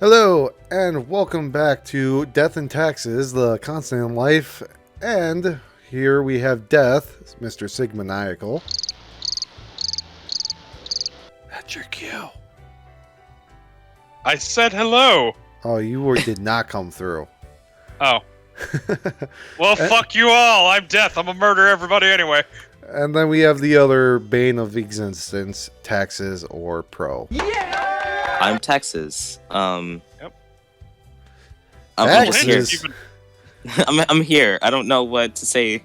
Hello, and welcome back to Death and Taxes, the constant in life. And here we have Death, Mr. Sigmaniacal. That's your cue. I said hello. Oh, you did not come through. Oh. Well, fuck you all. I'm Death. I'm gonna murder everybody anyway. And then we have the other bane of existence, Taxes or Pro. Yeah! I'm Texas. Yep. I'm here. I'm here. I don't know what to say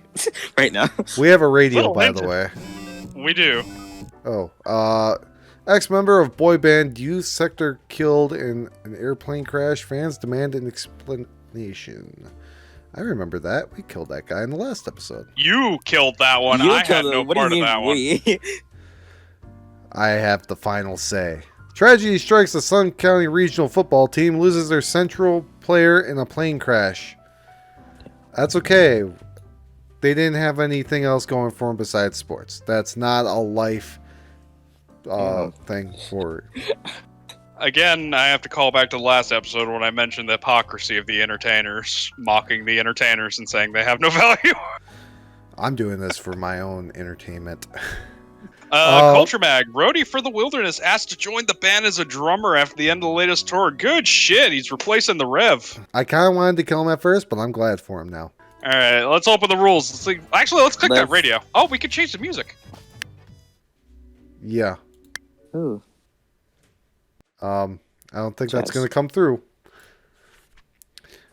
right now. We have a radio, by the way. We do. Oh, ex-member of boy band Youth Sector killed in an airplane crash. Fans demand an explanation. I remember that. We killed that guy in the last episode. You killed that one. I had no part of that one. I have the final say. Tragedy strikes the Sun County Regional Football Team, loses their central player in a plane crash. That's okay. They didn't have anything else going for them besides sports. That's not a life thing for... Again, I have to call back to the last episode when I mentioned the hypocrisy of the entertainers, mocking the entertainers and saying they have no value. I'm doing this for my own entertainment. Culture Mag, Roadie for the Wilderness asked to join the band as a drummer after the end of the latest tour. Good shit, he's replacing the Rev. I kind of wanted to kill him at first, but I'm glad for him now. Alright, let's open the rules. Let's click that radio. Oh, we can change the music. Yeah. Ooh. I don't think that's going to come through.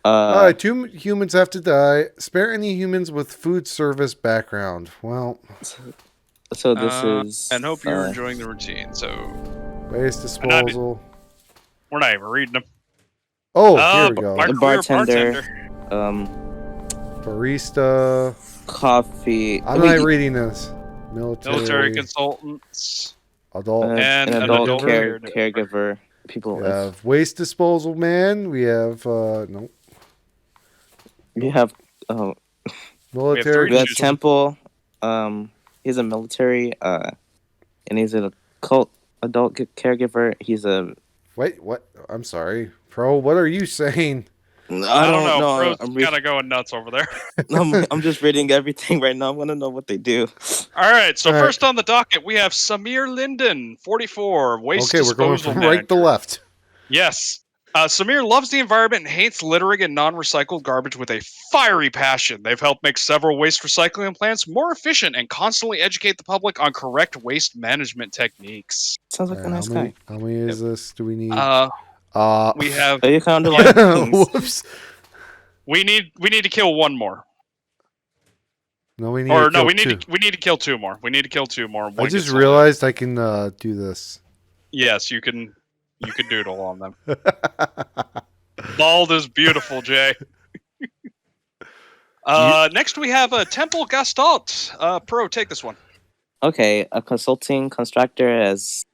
All right, 2 humans have to die. Spare any humans with food service background. Well... So this is... And hope you're enjoying the routine, so... Waste disposal. We're not even reading them. Oh, here we go. The bartender. Barista. Coffee. I'm not reading this. Military consultants. Adult. And an adult caregiver. People we have waste disposal man. We have... no. We have... military. We have temple. He's a military, and he's an adult caregiver. He's a... Wait, what? I'm sorry. Pro, what are you saying? I don't know. Pro's kind of going nuts over there. I'm just reading everything right now. I want to know what they do. All right, so first on the docket, we have Samir Linden, 44, waste disposal. Okay, we're going from right to left. Yes. Samir loves the environment and hates littering and non-recycled garbage with a fiery passion. They've helped make several waste recycling plants more efficient and constantly educate the public on correct waste management techniques. Sounds like a nice guy. How many is this? Do we need? We have... Are you counting like Whoops. We need to kill one more. No, we need to kill two. We need to kill 2 more. We need to kill 2 more. I just realized I can do this. Yes, you can. You can doodle on them. Bald is beautiful, Jay. Next, we have a Temple Gastalt. Pro, take this one. Okay, a consulting contractor, as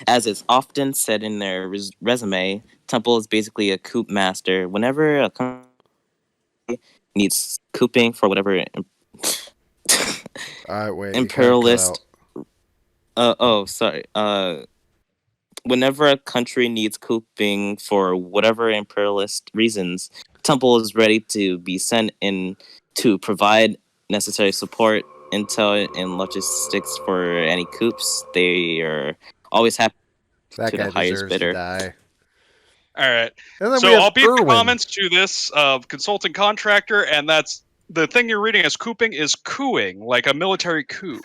is often said in their resume, Temple is basically a coop master. Whenever a company needs cooping for whatever imperialist... Whenever a country needs cooping for whatever imperialist reasons, Temple is ready to be sent in to provide necessary support, intel, and logistics for any coups. They are always happy to the highest bidder. All right. So I'll beat the comments to this consulting contractor, and that's the thing you're reading as cooping is cooing, like a military coup.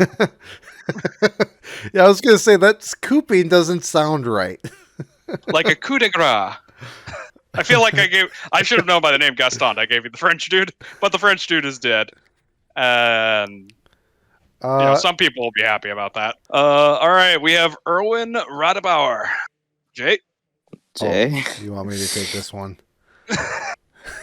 Yeah, I was going to say that's cooping doesn't sound right. Like a coup de grace. I feel like I should have known by the name Gaston. I gave you the French dude, but the French dude is dead. And some people will be happy about that. All right, we have Erwin Radebauer. Jay? You want me to take this one?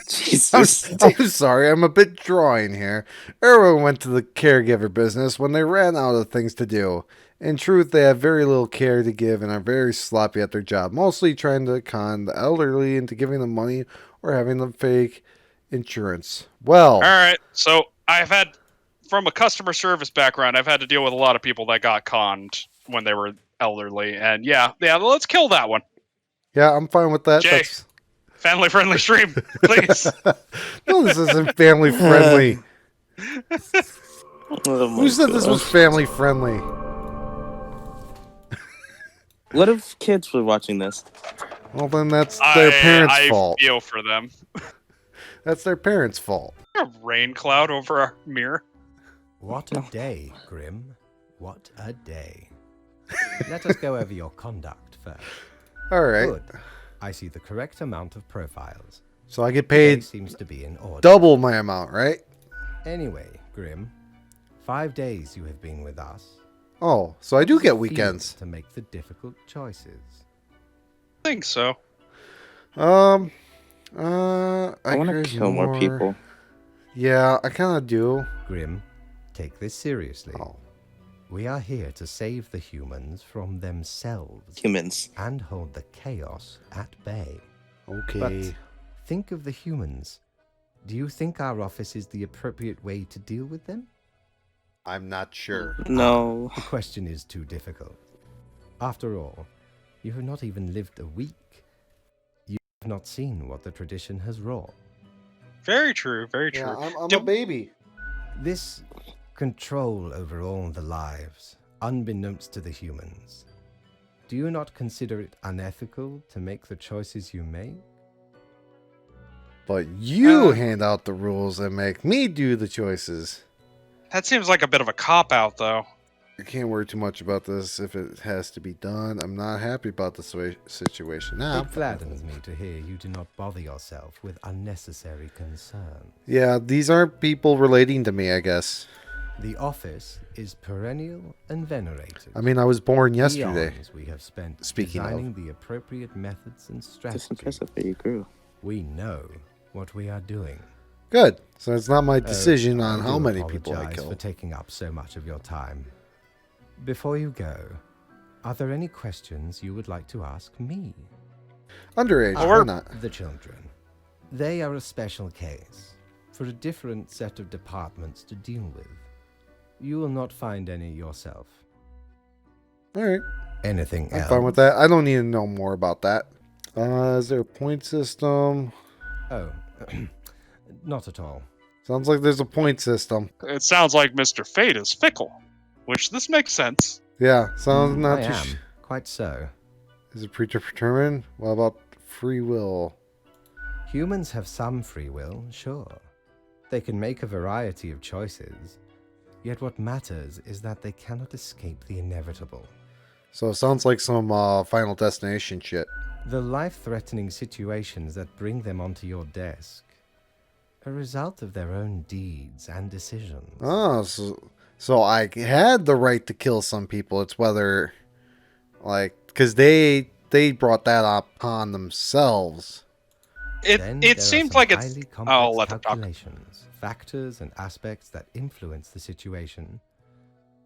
Jesus. I'm sorry, I'm a bit drawing here. Erwin went to the caregiver business when they ran out of things to do. In truth, they have very little care to give and are very sloppy at their job, mostly trying to con the elderly into giving them money or having them fake insurance. Well... All right, so I've had, from a customer service background, I've had to deal with a lot of people that got conned when they were elderly, and yeah, let's kill that one. Yeah, I'm fine with that. Jay, Family-friendly stream, please. No, this isn't family friendly. Oh my Who said this was gosh. family friendly? What if kids were watching this? Well, then that's their parents' I fault. feel for them. That's their parents' fault. A rain cloud over our mirror. What a day, Grim. What a day. Let us go over your conduct first. All right. Good. I see the correct amount of profiles. So I get The day paid seems to be in order. double my amount, right? Anyway, Grim, 5 days you have been with us. Oh, so I do get Feel weekends. to make the difficult choices. I think so. I want to could kill more people. Yeah, I kind of do. Grim, take this seriously. Oh. We are here to save the humans from themselves Humans. and hold the chaos at bay. Okay. But think of the humans. Do you think our office is the appropriate way to deal with them? I'm not sure. No. The question is too difficult. After all, you have not even lived a week. You have not seen what the tradition has wrought. Very true. Very true. Yeah, I'm a Do- baby. This control over all the lives, unbeknownst to the humans. Do you not consider it unethical to make the choices you make? But you Uh, hand out the rules and make me do the choices. That seems like a bit of a cop-out, though. I can't worry too much about this if it has to be done. I'm not happy about the situation now. It gladdens me to hear you do not bother yourself with unnecessary concerns. Yeah, these aren't people relating to me, I guess. The office is perennial and venerated. I mean, I was born yesterday. Eons we have spent Speaking of. designing the appropriate methods and That's strategies. impressive that you grew. We know what we are doing. Good. So it's not my decision I on do how many people I apologize kill. for taking up so much of your time. Before you go, are there any questions you would like to ask me? Underage, Oh, why we're- not? The children. They are a special case, for a different set of departments to deal with. You will not find any yourself. All right. Anything I'm else? fine with that. I don't need to know more about that. Is there a point system? Oh, not at all. Sounds like there's a point system. It sounds like Mr. Fate is fickle, which this makes sense. Yeah, sounds not I too. am. Quite so. Is it predetermined? What about free will? Humans have some free will, sure. They can make a variety of choices. Yet what matters is that they cannot escape the inevitable. So it sounds like some Final Destination shit. The life-threatening situations that bring them onto your desk, a result of their own deeds and decisions. Oh, so I had the right to kill some people. It's whether, like, because they brought that upon themselves. Then It there are seems some like it's. highly complex I'll let them talk. calculations, factors and aspects that influence the situation.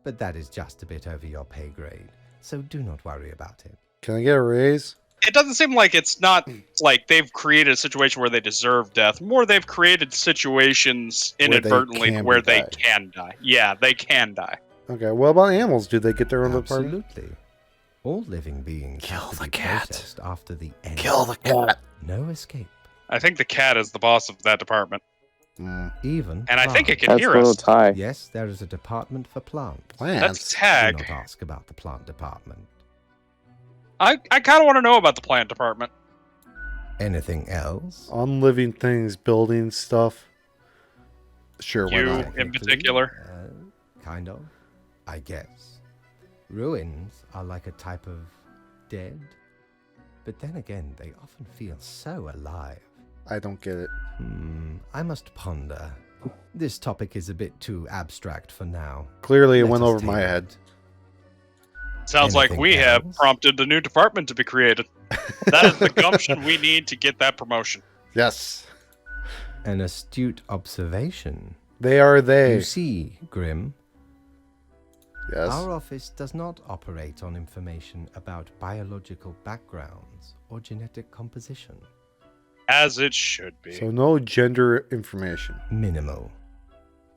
But that is just a bit over your pay grade, so do not worry about it. Can I get a raise? It doesn't seem like it's not like they've created a situation where they deserve death. More, they've created situations Where they inadvertently can where be they died. can die. Yeah, they can die. Okay, what about animals? Do they get their own department? Absolutely. All living beings Kill have to the be cat. processed after the end. Kill the cat. No escape. I think the cat is the boss of that department, Even and I think it plants. can hear us. tie. Yes, there is a department for plants. That's Plants. Do tag. not ask about the plant department. I kind of want to know about the plant department. Anything else? On living things, building stuff. Sure, why You- not? in Technically, particular? Kind of, I guess. Ruins are like a type of dead. But then again, they often feel so alive. I don't get it. I must ponder. This topic is a bit too abstract for now. Clearly, it Let went us over my table head. it. Sounds like Anything we have else? prompted a new department to be created. That is the gumption we need to get that promotion. Yes, An astute observation. they are they. You see, Grim, Yes. our office does not operate on information about biological backgrounds or genetic composition. As it should be. So no gender information. Minimal.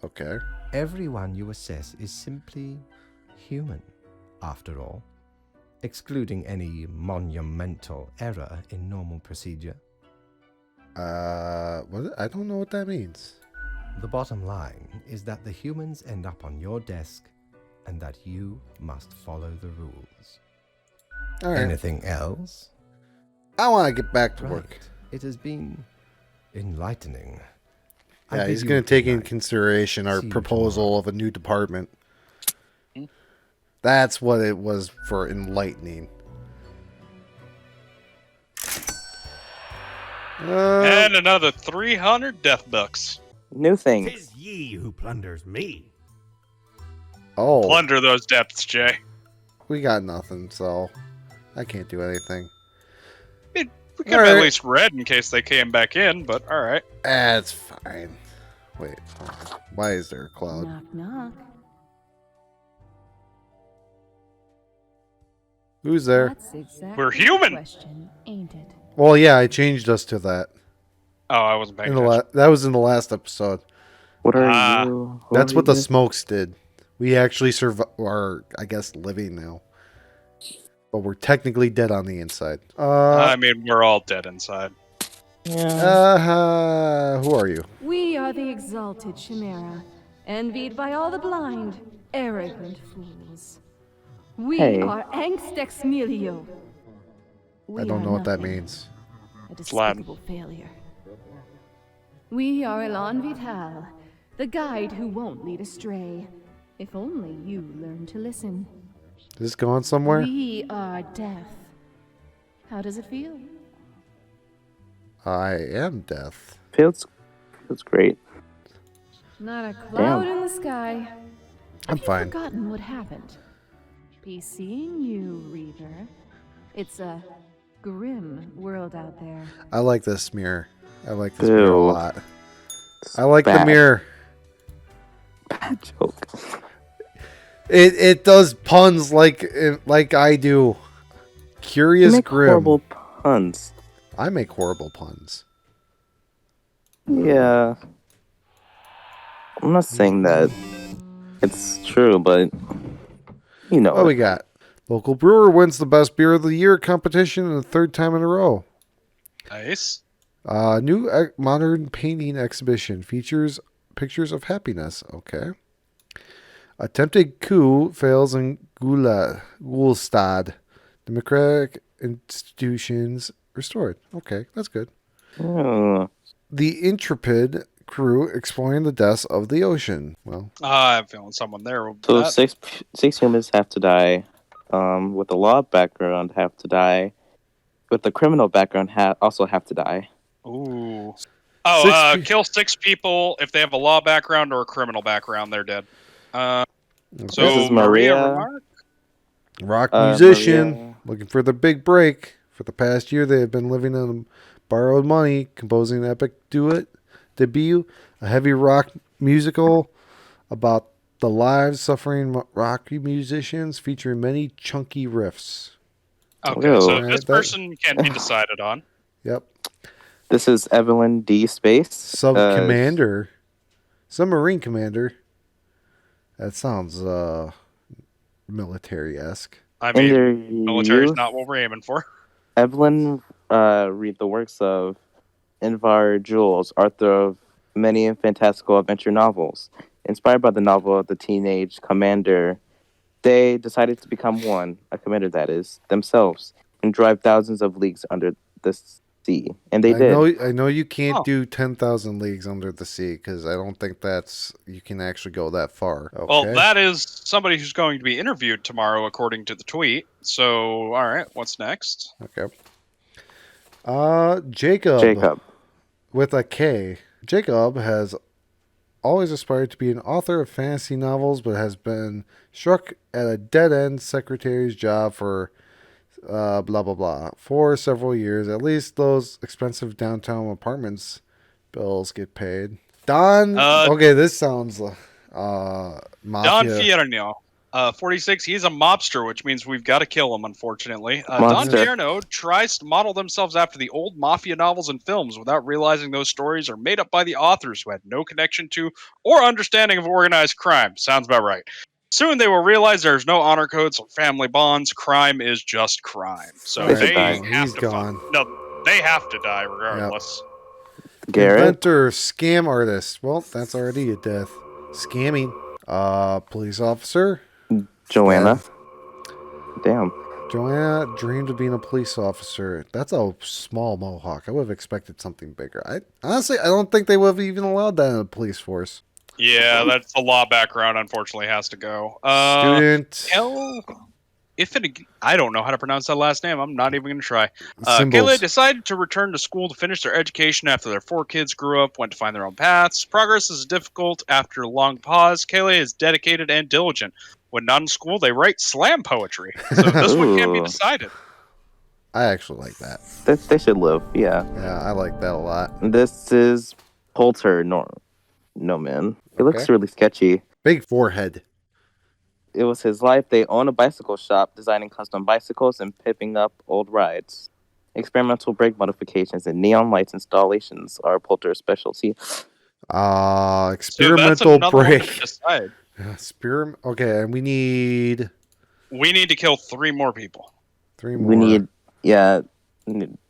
Okay. Everyone you assess is simply human, after all, excluding any monumental error in normal procedure. What? I don't know what that means. The bottom line is that the humans end up on your desk and that you must follow the rules. All right. Anything else? I want to get back to work. Right. It has been enlightening. I Yeah, bid he's you going a to take good in night. consideration our See you proposal tomorrow. of a new department. Hmm? That's what it was for enlightening. And another 300 death bucks. New thing. Tis ye who plunders me. Oh, Plunder those depths, Jay. we got nothing, so I can't do anything. We could All have right. at least read in case they came back in, but alright. That's fine. Wait, why is there a cloud? Knock, knock. Who's there? That's exactly We're the human. question, ain't it? Well, yeah, I changed us to that. Oh, I wasn't paying In the attention. that was in the last episode. What are Ah. you? Who That's are what the you? smokes did. We actually are, I guess, living now. But we're technically dead on the inside. I mean, we're all dead inside. Yeah. Who are you? We are the exalted Chimera, envied by all the blind, arrogant fools. We Hey. are Angst Ex Nihilo. We I don't are know what that nothing. means. A Latin. despicable failure. We are Elan Vital, the guide who won't lead astray. If only you learn to listen. Is this going somewhere? We are death. How does it feel? I am death. Feels great. Not a cloud Damn. in the sky. I'm Have you fine. forgotten what happened? Be seeing you, Reaver. It's a grim world out there. I like this mirror. I like this mirror a Ew. lot. I like the Bad. mirror. Bad joke. It does puns like I do. You Curious make Grim. horrible puns. I make horrible puns. Yeah. I'm not saying that it's true, but you know. What we got? Local brewer wins the best beer of the year competition the third time in a row. Nice. New modern painting exhibition features pictures of happiness. Okay. Attempted coup fails in Gulstad. Democratic institutions restored. Okay, that's good. Oh. The intrepid crew exploring the depths of the ocean. Well, I'm feeling someone there. With So that. six humans have to die. With the law background have to die. With the criminal background also have to die. Ooh. Oh, Six kill 6 people if they have a law background or a criminal background. They're dead. So This is Maria Maria. Remark? rock musician Maria. looking for the big break. For the past year, they have been living on borrowed money, composing an epic debut, a heavy rock musical about the lives suffering rock musicians, featuring many chunky riffs. Okay, Ew. so Alright, this that- person can't be decided on. Yep. This is Evelyn D. Space. Sub commander, submarine commander. That sounds military-esque. I In mean, their military's youth, not what we're aiming for. Evelyn read the works of Invar Jules, author of many fantastical adventure novels. Inspired by the novel The Teenage Commander, they decided to become a commander that is, themselves, and drive thousands of leagues under the sea. And they did. I know you can't Oh. do 10,000 leagues under the sea because I don't think you can actually go that far. Okay. Well, that is somebody who's going to be interviewed tomorrow, according to the tweet. So, all right, what's next? Okay. Jacob. With a K. Jacob has always aspired to be an author of fantasy novels, but has been struck at a dead-end secretary's job for blah, blah, blah. For several years. At least those expensive downtown apartments bills get paid. Don. Okay, this sounds mafia. Don Fierno, 46. He's a mobster, which means we've got to kill him, unfortunately. Don Monster. Fierno tries to model themselves after the old mafia novels and films without realizing those stories are made up by the authors who had no connection to or understanding of organized crime. Sounds about right. Soon they will realize there's no honor codes or family bonds. Crime is just crime. So They should they die. have He's to gone. No, they have to die regardless. Garrett. Inventor, scam artist. Well, that's already a death. Scamming. Police officer. Joanna. Death. Damn. Joanna dreamed of being a police officer. That's a small mohawk. I would have expected something bigger. I honestly, I don't think they would have even allowed that in the police force. Yeah, that's a law background. Unfortunately, has to go. Student. I don't know how to pronounce that last name. I'm not even going to try. Symbols. Kayla decided to return to school to finish their education after their 4 kids grew up, went to find their own paths. Progress is difficult after a long pause. Kayla is dedicated and diligent. When not in school, they write slam poetry. So this one can't be Ooh. decided. I actually like that. They should live. Yeah. Yeah, I like that a lot. This is Polter. No, man. It looks Okay. really sketchy. Big forehead. It was his life. They own a bicycle shop, designing custom bicycles and pipping up old rides. Experimental brake modifications and neon lights installations are Polter's specialty. So that's Experimental another one to break. decide. Okay, and we need We need to kill 3 more people. 3 more. We need, yeah.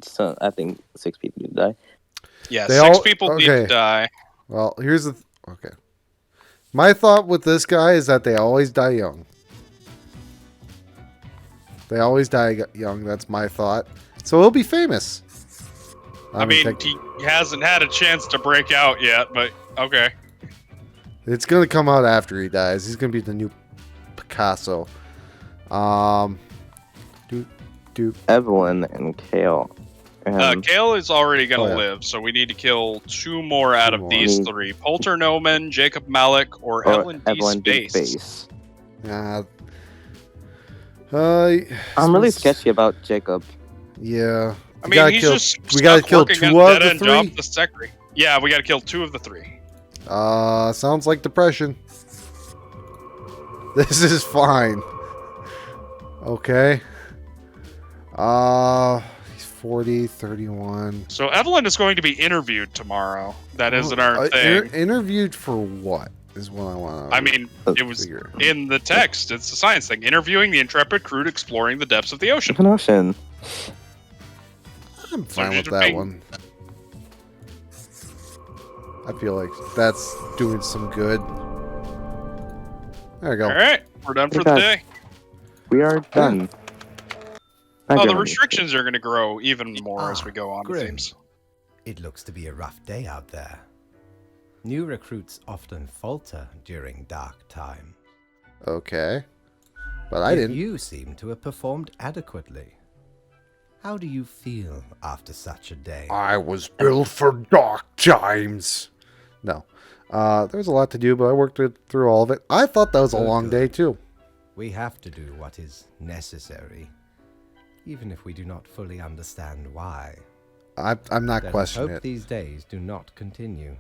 So I think 6 people need to die. Yeah, They 6 all- people need to okay. die. Well, here's the okay. My thought with this guy is that they always die young. They always die young. That's my thought. So he'll be famous. I mean, he hasn't had a chance to break out yet, but okay. it's gonna come out after he dies. He's gonna be the new Picasso. Evelyn and Kale. Kale is already going to Oh, yeah. live, so we need to kill 2 more out of more. these Need- 3. Polter Noman, Jacob Malik, or Evelyn D. D. Space. Space. Yeah. I'm really sketchy about Jacob. Yeah. I We mean, gotta he's kill- just we gotta stuck kill working 2 at out of the dead-end 3? jobs, the secretary. Yeah, we got to kill 2 of the 3. Sounds like depression. This is fine. Okay. He's 40, 31. So Evelyn is going to be interviewed tomorrow. That isn't our thing. Interviewed for what is what I want to I mean, it was figure. in the text. It's a science thing. Interviewing the intrepid crew exploring the depths of the ocean. An ocean. I'm fine with just that being- one. I feel like that's doing some good. There we go. All right, we're done for the Okay. day. We are done. Hi, Oh, the Jeremy. restrictions are going to grow even more as we go on, it Grim. seems. It looks to be a rough day out there. New recruits often falter during dark time. Okay. But I Yet didn't. You seem to have performed adequately. How do you feel after such a day? I was built for dark times. No. There was a lot to do, but I worked through all of it. I thought that was a Oh, long good. day, too. We have to do what is necessary, even if we do not fully understand why. I'm not Let us questioning hope it. these days do not continue.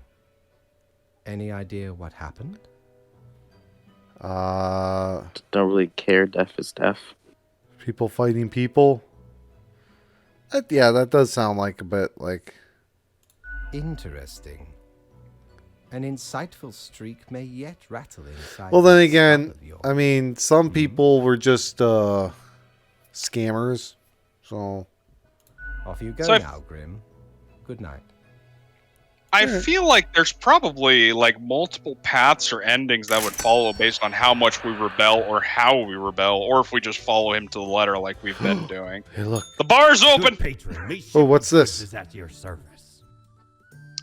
Any idea what happened? Don't really care. Death is death. People fighting people. Yeah, that does sound like a bit like... Interesting. An insightful streak may yet rattle inside. Well, then the again, skull of your- I mean, some people were just scammers. So, Off you go So I- now, Grim. Good night. I Alright. feel like there's probably like multiple paths or endings that would follow based on how much we rebel or how we rebel, or if we just follow him to the letter like we've been doing. hey, look. The bar's Good open. patron, me Oh, what's Shipwood this? Is at your service.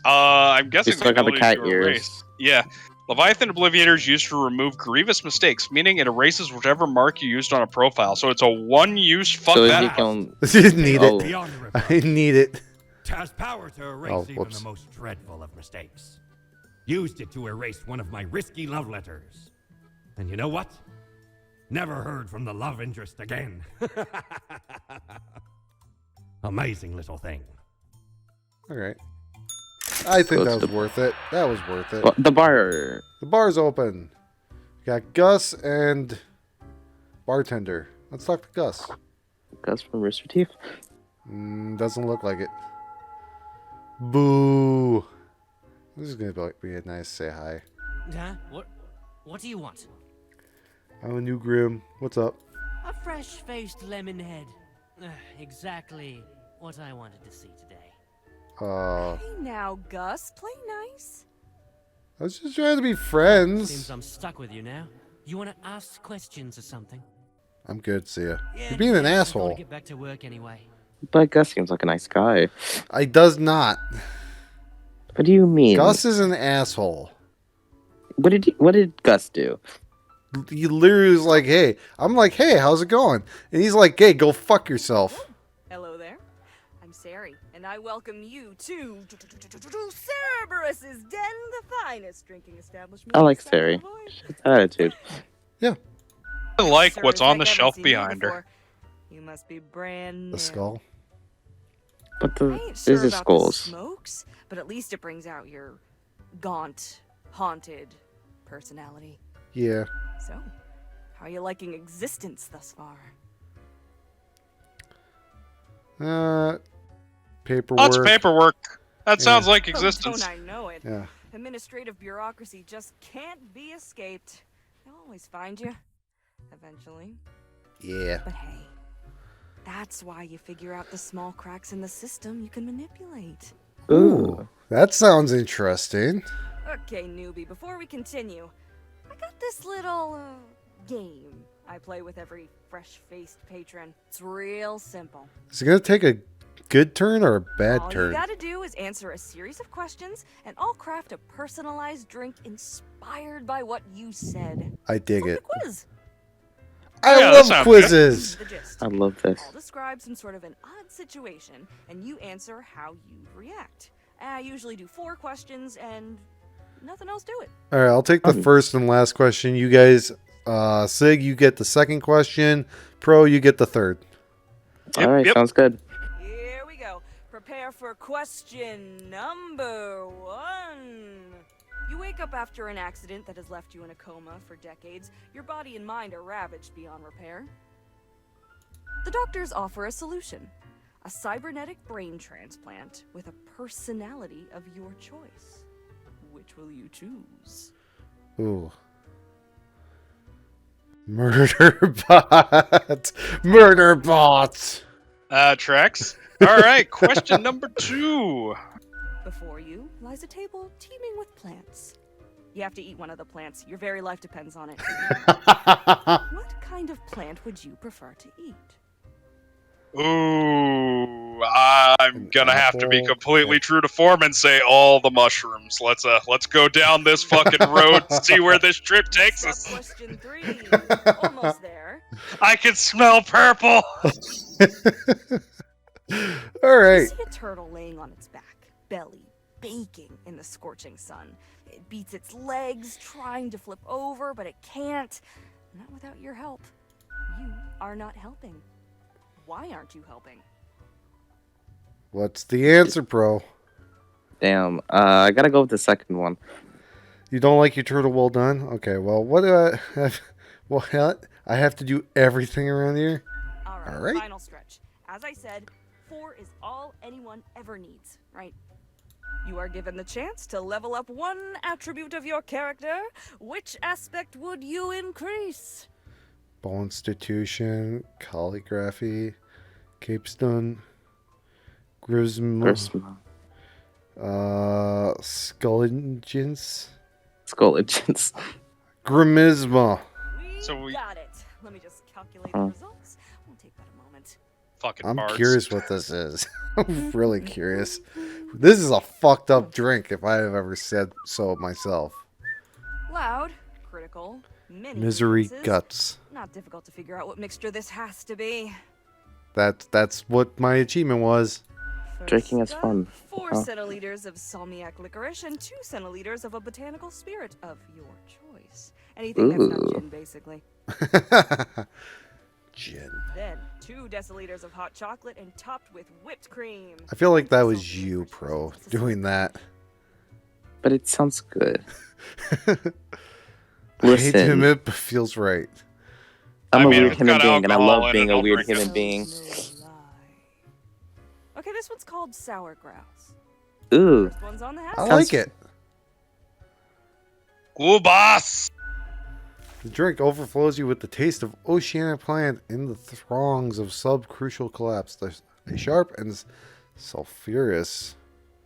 I'm guessing You still got the ability cat to ears. erase. Yeah. Leviathan Obliviator is used to remove grievous mistakes, meaning it erases whichever mark you used on a profile. So it's a one-use fuck So that. you can. I didn't need Oh. it. Beyond the I Republic, need it. has power to erase Oh, even whoops. the most dreadful of mistakes. Used it to erase one of my risky love letters. And you know what? Never heard from the love interest again. Amazing little thing. All right. I think So that it's was the- worth it. That was worth it. Well, the bar. The bar's open. We got Gus and bartender. Let's talk to Gus. Gus from Rooster Teeth. Doesn't look like it. Boo. This is gonna be a nice say hi. Huh? What do you want? I'm a new Grim. What's up? A fresh-faced lemon head. Exactly what I wanted to see today. Uh, Hey now, Gus, play nice. I was just trying to be friends. Seems I'm stuck with you now. You want to ask questions or something? I'm good, see ya. Yeah, You're being an I've got to asshole. get back to work anyway. But Gus seems like a nice guy. I does not. What do you mean? Gus is an asshole. What did Gus do? He literally was like, hey. I'm like, hey, how's it going? And he's like, hey, go fuck yourself. Hello there. I'm Sari, and I welcome you to Cerberus's Den, the finest drinking establishment. I like in Sari. Illinois. She's attitude. I like Sir, what's it's on the like I haven't shelf seen you behind her. before. You must be brand new. The skull. But I the ain't sure this is about the skulls. smokes, but at least it brings out your gaunt, haunted personality. Yeah. So, how are you liking existence thus far? Paperwork. Lots of paperwork. That Yeah. sounds like Oh, existence. don't I know it? Yeah. Administrative bureaucracy just can't be escaped. They'll always find you. Eventually. Yeah. But hey, that's why you figure out the small cracks in the system you can manipulate. Ooh. That sounds interesting. Okay, newbie, before we continue, I got this little game I play with every fresh-faced patron. It's real simple. Is it going to take a good turn or a bad All turn? you gotta do is answer a series of questions, and I'll craft a personalized drink inspired by what you said. I dig It's like it. a quiz. I Yeah, that love sounds quizzes. The gist. I love this. I'll describe some sort of an odd situation, and you answer how you'd react. I usually do 4 questions, and nothing else to it. All right, I'll take the first and last question. You guys, Sig, you get the second question. Pro, you get the third. Yep, All right, yep. sounds good. Here we go. Prepare for question number 1. You wake up after an accident that has left you in a coma for decades. Your body and mind are ravaged beyond repair. The doctors offer a solution. A cybernetic brain transplant with a personality of your choice. Which will you choose? Ooh. Murder bot. Murder bot. Trex. All right, question number 2. Before you lies a table teeming with plants. You have to eat one of the plants. Your very life depends on it. What kind of plant would you prefer to eat? Ooh, I'm gonna have to be apple. completely true to form and say all the mushrooms. Let's go down this fucking road and see where this trip takes Next up, us. question 3. Almost there. I can smell purple. All You right. see a turtle laying on its back, belly baking in the scorching sun. It beats its legs, trying to flip over, but it can't. Not without your help. You are not helping. Why aren't you helping? What's the answer, Pro? Damn. I gotta go with the second one. You don't like your turtle well done? Okay, well, what do I have? What? I have to do everything around here? All right. Final stretch. As I said, 4 is all anyone ever needs, right? You are given the chance to level up one attribute of your character. Which aspect would you increase? Bone institution, calligraphy, capestone, grisma, skulligence, grimisma. So we- got it. Let me just calculate the results. Won't take but a moment. Fucking I'm bards. curious what this is. I'm really curious. This is a fucked up drink if I have ever said so myself. Loud, critical, many Misery nuances. guts. Not difficult to figure out what mixture this has to be. That's what my achievement was. Drinking is First fun. up, 4 Huh. centiliters of salmiak licorice and 2 centiliters of a botanical spirit of your choice. Anything that's not Ooh. gin, basically. Gin. Then 2 deciliters of hot chocolate and topped with whipped cream. I feel like that was you, Pro, doing that. But it sounds good. I hate to Listen. admit, but feels right. I'm I a mean, weird it's human got being, and I alcohol love in being it, a I'll weird drink it. human being. No lie. Okay, this one's called sour grouse. Ooh. First one's on the house. I like it. Ooh, boss. The drink overflows you with the taste of oceanic plant in the throngs of sub-crucial collapse. They're sharp and sulfurous.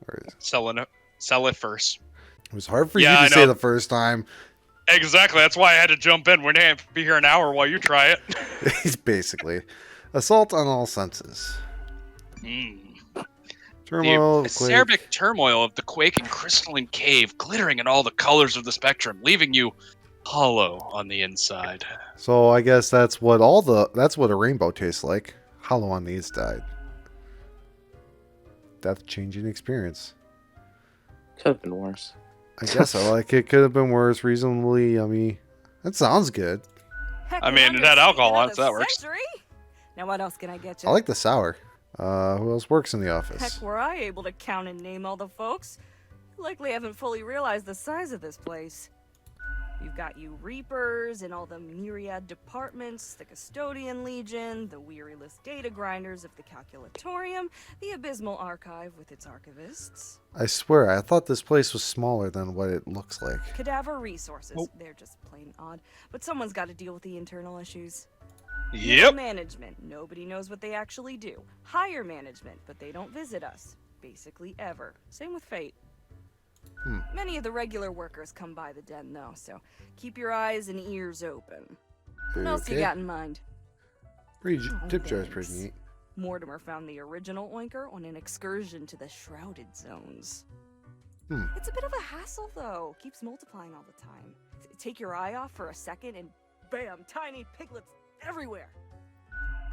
Where is it? Sell it first. It was hard for Yeah, you I to say know. the first time. Exactly. That's why I had to jump in. We're gonna be here an hour while you try it. He's basically assault on all senses. Turmoil, The quake. acerbic turmoil of the quaking crystalline cave, glittering in all the colors of the spectrum, leaving you hollow on the inside. So I guess that's what that's what a rainbow tastes like. Hollow on the inside. Death-changing experience. Could have been worse. I guess I like it. Could have been worse. Reasonably yummy. That sounds good. Heck, I mean, it had alcohol on it, so that works. Century? Now what else can I get you? I like the sour. Who else works in the Heck, office? were I able to count and name all the folks? You likely haven't fully realized the size of this place. You've got you Reapers in all the myriad departments, the Custodian Legion, the weariless data grinders of the Calculatorium, the abysmal archive with its archivists. I swear, I thought this place was smaller than what it looks like. Cadaver resources. They're just plain odd. But someone's got to deal with the internal issues. Middle Yep. management. Nobody knows what they actually do. Higher management, but they don't visit us. Basically ever. Same with Fate. Many of the regular workers come by the den, though, so keep your eyes and ears open. What else you got in mind? Tip jar's pretty thanks. neat. Mortimer found the original Oinker on an excursion to the Shrouded Zones. It's a bit of a hassle, though. Keeps multiplying all the time. Take your eye off for a second and bam, tiny piglets everywhere.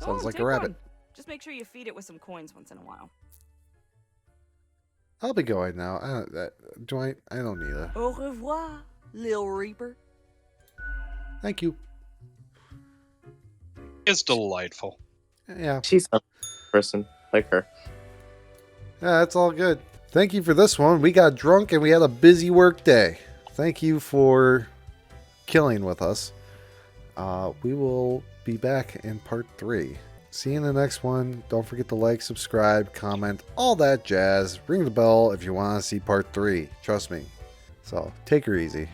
Go Sounds on, like a take rabbit. one. Just make sure you feed it with some coins once in a while. I'll be going now. I don't need a. Au revoir, Lil Reaper. Thank you. It's delightful. Yeah. She's a person like her. Yeah, that's all good. Thank you for this one. We got drunk and we had a busy work day. Thank you for killing with us. We will be back in part 3. See you in the next one. Don't forget to like, subscribe, comment, all that jazz. Ring the bell if you want to see part 3. Trust me. So, take her easy.